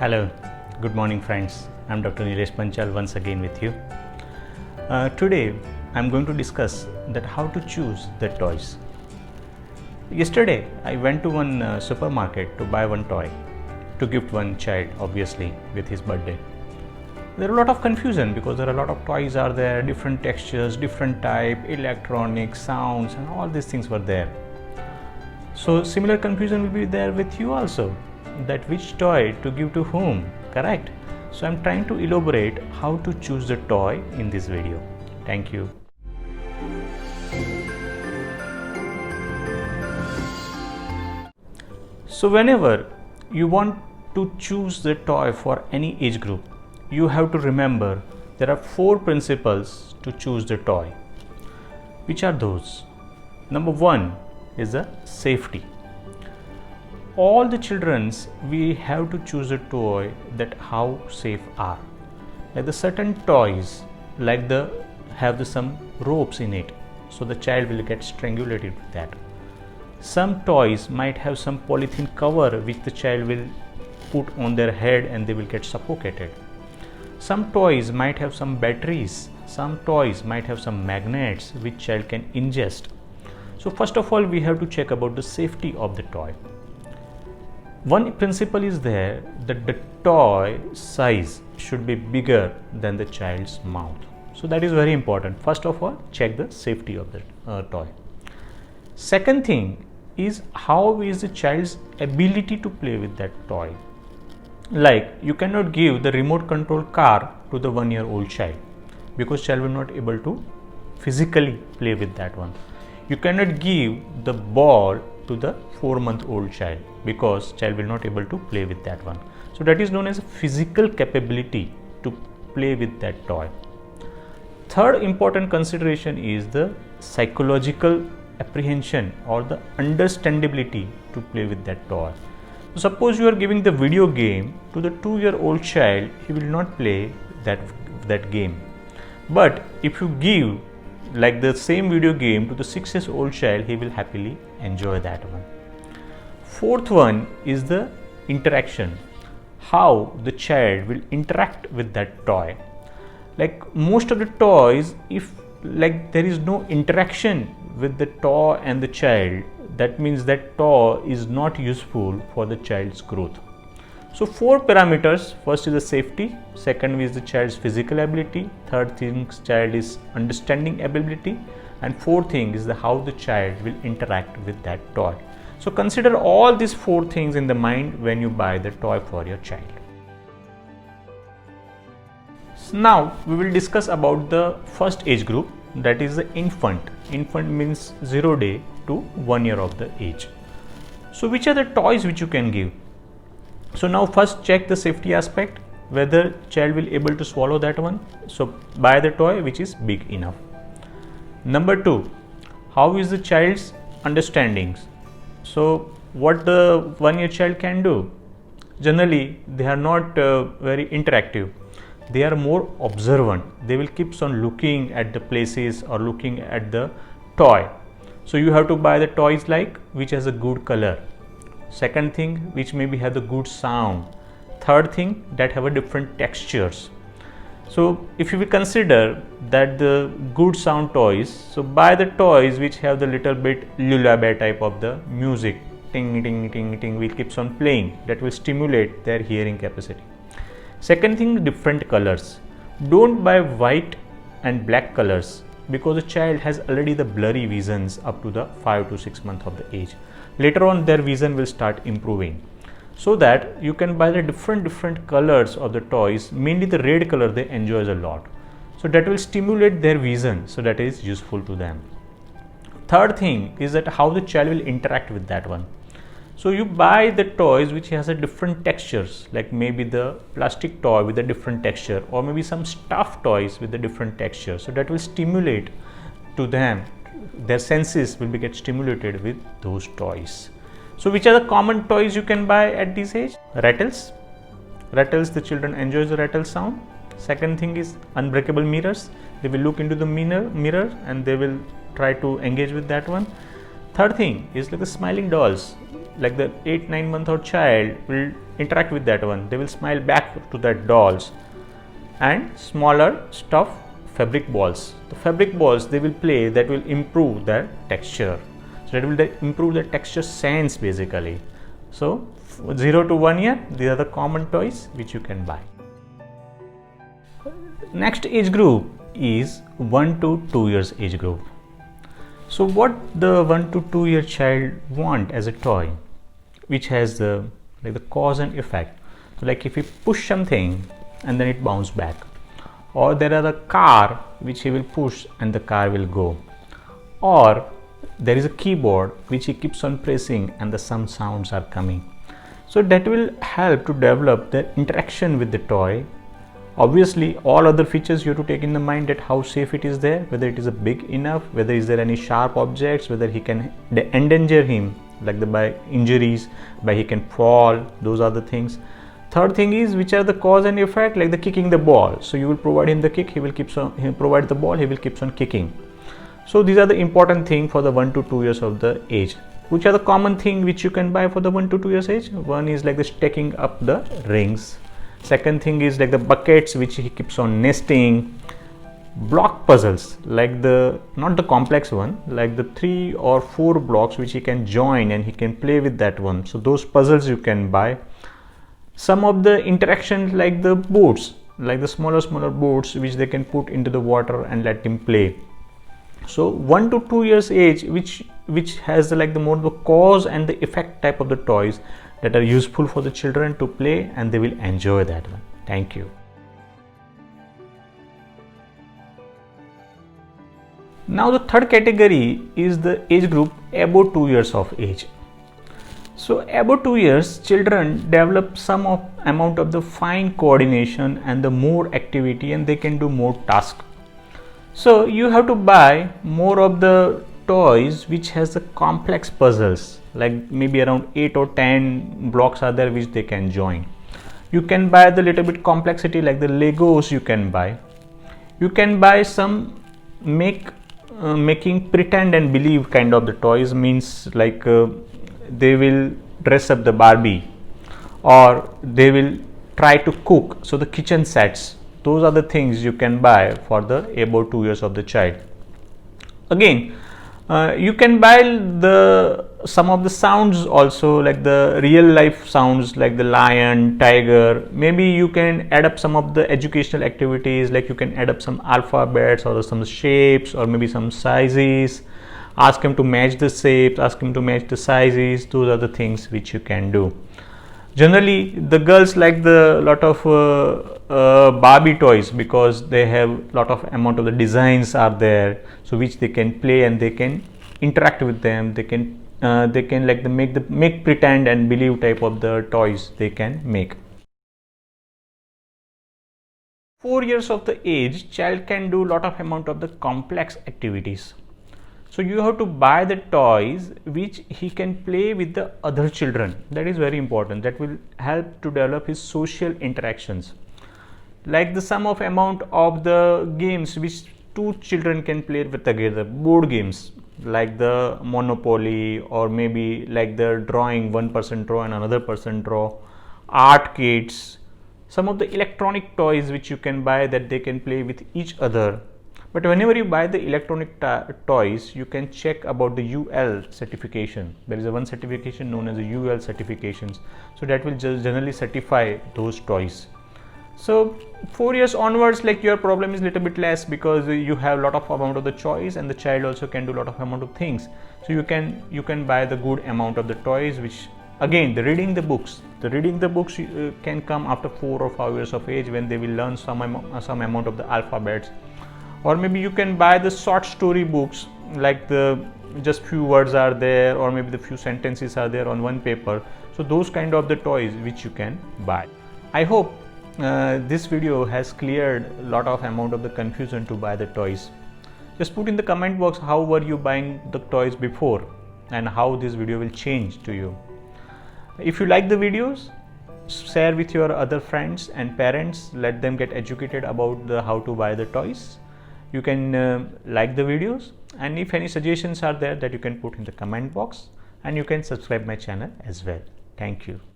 Hello, good morning friends. I'm Dr. Nilesh Panchal once again with you. Today I'm going to discuss that how to choose the toys. Yesterday I went to one supermarket to buy one toy to gift one child, obviously with his birthday. There are a lot of confusion because there are a lot of toys are there, different textures, different type, electronics, sounds, and all these things were there. So similar confusion will be there with you also, that which toy to give to whom, correct? So I'm trying to elaborate how to choose the toy in this video. Thank you. So whenever you want to choose the toy for any age group, you have to remember there are 4 principles to choose the toy. Which are those? Number 1 is the safety. All the childrens, we have to choose a toy that how safe are. Like the certain toys, like have some ropes in it, so the child will get strangulated with that. Some toys might have some polythene cover which the child will put on their head and they will get suffocated. Some toys might have some batteries. Some toys might have some magnets which child can ingest. So first of all, we have to check about the safety of the toy. One principle is there that the toy size should be bigger than the child's mouth. So that is very important. First of all, check the safety of the toy. Second thing is how is the child's ability to play with that toy. Like you cannot give the remote control car to the 1-year-old child because child will not able to physically play with that one. You cannot give the ball to the 4-month-old child because child will not able to play with that one. So that is known as physical capability to play with that toy. Third important consideration is the psychological apprehension or the understandability to play with that toy. So suppose you are giving the video game to the 2-year-old child, he will not play that game. But if you give like the same video game to the 6-year-old child, he will happily enjoy that one. Fourth one is the interaction, how the child will interact with that toy. Like most of the toys, if like there is no interaction with the toy and the child, that means that toy is not useful for the child's growth. So 4 parameters. First is the safety, second is the child's physical ability, third thing child is understanding ability, and fourth thing is how the child will interact with that toy. So consider all these 4 things in the mind when you buy the toy for your child. So now we will discuss about the first age group, that is the infant. Infant means 0 day to 1 year of the age. So which are the toys which you can give? So now first check the safety aspect, whether child will able to swallow that one. So buy the toy which is big enough. Number 2, how is the child's understandings? So what the 1-year child can do? Generally they are not very interactive. They are more observant. They will keep on looking at the places or looking at the toy. So you have to buy the toys like which has a good color. Second thing, which maybe have the good sound. Third thing, that have a different textures. So if you will consider that the good sound toys, so buy the toys which have the little bit lullaby type of the music, ting ting ting ting, will keeps on playing, that will stimulate their hearing capacity. Second thing, different colors. Don't buy white and black colors because the child has already the blurry visions up to the 5 to 6 months of the age. Later on their vision will start improving. So that you can buy the different colors of the toys, mainly the red color they enjoy a lot. So that will stimulate their vision, so that is useful to them. Third thing is that how the child will interact with that one. So you buy the toys which has a different textures, like maybe the plastic toy with a different texture, or maybe some stuffed toys with a different texture. So that will stimulate to them, their senses will get stimulated with those toys. So which are the common toys you can buy at this age? Rattles. Rattles, the children enjoy the rattle sound. Second thing is unbreakable mirrors. They will look into the mirror and they will try to engage with that one. Third thing is like the smiling dolls. Like the 8-9 month old child will interact with that one, they will smile back to that dolls. And smaller stuffed fabric balls. The fabric balls they will play, that will improve their texture. So that will improve the texture sense basically. So 0 to 1 year, these are the common toys which you can buy. Next age group is 1 to 2 years age group. So what the 1 to 2 year child want as a toy, which has the cause and effect. So like if you push something and then it bounce back, or there are the car which he will push and the car will go, or there is a keyboard which he keeps on pressing and some sounds are coming. So that will help to develop the interaction with the toy. Obviously all other features you have to take in the mind, that how safe it is there, whether it is a big enough, whether is there any sharp objects, whether he can endanger him like by injuries, by he can fall, those are the things. Third thing is which are the cause and effect, like the kicking the ball. So you will provide him the kick, he will provide the ball, he will keep on kicking. So these are the important thing for the 1 to 2 years of the age. Which are the common thing which you can buy for the 1 to 2 years age? One is like the stacking up the rings. Second thing is like the buckets which he keeps on nesting. Block puzzles, like not the complex one, like the 3 or 4 blocks which he can join and he can play with that one. So those puzzles you can buy. Some of the interactions like the boats, like the smaller boats which they can put into the water and let him play. So 1 to 2 years age, which has the more the cause and the effect type of the toys that are useful for the children to play, and they will enjoy that one. Thank you. Now the third category is the age group above 2 years of age. So above 2 years, children develop some amount of the fine coordination and the more activity, and they can do more tasks. So you have to buy more of the toys which has the complex puzzles, like maybe around 8 or 10 blocks are there which they can join. You can buy the little bit complexity like the Legos you can buy. You can buy some making pretend and believe kind of the toys, means like they will dress up the Barbie, or they will try to cook. So the kitchen sets, those are the things you can buy for the above 2 years of the child. Again, you can buy some of the sounds also, like the real life sounds like the lion, tiger. Maybe you can add up some of the educational activities, like you can add up some alphabets or some shapes or maybe some sizes. Ask him to match the shapes, ask him to match the sizes. Those are the things which you can do. Generally the girls like the lot of Barbie toys, because they have lot of amount of the designs are there, so which they can play and they can interact with them. They can like make pretend and believe type of the toys they can make. 4 years of the age, child can do lot of amount of the complex activities. So you have to buy the toys which he can play with the other children. That is very important. That will help to develop his social interactions. Like the sum of amount of the games which 2 children can play with together. Board games like the Monopoly, or maybe like the drawing, one person draw and another person draw. Art kits. Some of the electronic toys which you can buy that they can play with each other. But whenever you buy the electronic toys, you can check about the UL certification. There is one certification known as the UL certifications. So that will just generally certify those toys. So 4 years onwards, like your problem is little bit less, because you have lot of amount of the choice, and the child also can do lot of amount of things. So you can buy the good amount of the toys, which again the reading the books can come after 4 or 5 years of age, when they will learn some amount of the alphabets. Or maybe you can buy the short story books, like just few words are there, or maybe the few sentences are there on one paper. So those kind of the toys which you can buy. I hope this video has cleared a lot of amount of the confusion to buy the toys. Just put in the comment box how were you buying the toys before, and how this video will change to you. If you like the videos, share with your other friends and parents. Let them get educated about how to buy the toys. You can like the videos, and if any suggestions are there, that you can put in the comment box, and you can subscribe my channel as well. Thank you.